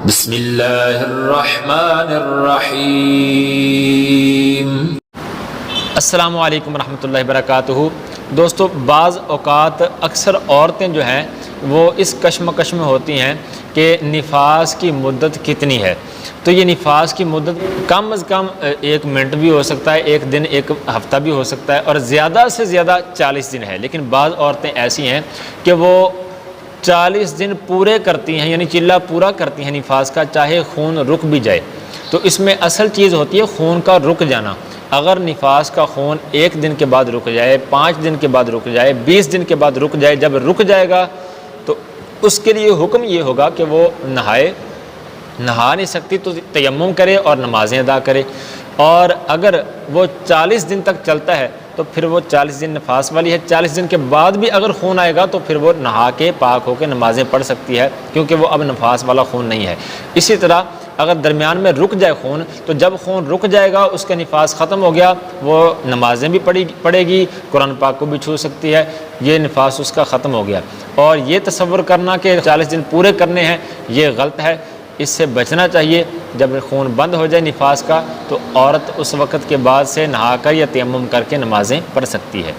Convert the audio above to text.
بسم اللہ الرحمن الرحیم۔ السلام علیکم ورحمۃ اللہ وبرکاتہ۔ دوستو، بعض اوقات اکثر عورتیں جو ہیں وہ اس کشمکش میں ہوتی ہیں کہ نفاس کی مدت کتنی ہے۔ تو یہ نفاس کی مدت کم از کم 1 منٹ بھی ہو سکتا ہے، 1 دن، 1 ہفتہ بھی ہو سکتا ہے، اور زیادہ سے زیادہ 40 دن ہے۔ لیکن بعض عورتیں ایسی ہیں کہ وہ 40 دن پورے کرتی ہیں، یعنی چلہ پورا کرتی ہیں نفاس کا، چاہے خون رک بھی جائے۔ تو اس میں اصل چیز ہوتی ہے خون کا رک جانا۔ اگر نفاس کا خون 1 دن کے بعد رک جائے، 5 دن کے بعد رک جائے، 20 دن کے بعد رک جائے، جب رک جائے گا تو اس کے لیے حکم یہ ہوگا کہ وہ نہا نہیں سکتی تو تیمم کرے اور نمازیں ادا کرے۔ اور اگر وہ 40 دن تک چلتا ہے تو پھر وہ 40 دن نفاس والی ہے۔ 40 دن کے بعد بھی اگر خون آئے گا تو پھر وہ نہا کے پاک ہو کے نمازیں پڑھ سکتی ہے، کیونکہ وہ اب نفاس والا خون نہیں ہے۔ اسی طرح اگر درمیان میں رک جائے خون، تو جب خون رک جائے گا، اس کا نفاس ختم ہو گیا، وہ نمازیں بھی پڑھے گی، قرآن پاک کو بھی چھو سکتی ہے، یہ نفاس اس کا ختم ہو گیا۔ اور یہ تصور کرنا کہ 40 دن پورے کرنے ہیں، یہ غلط ہے، اس سے بچنا چاہیے۔ جب خون بند ہو جائے نفاس کا تو عورت اس وقت کے بعد سے نہا کر یا تیمم کر کے نمازیں پڑھ سکتی ہے۔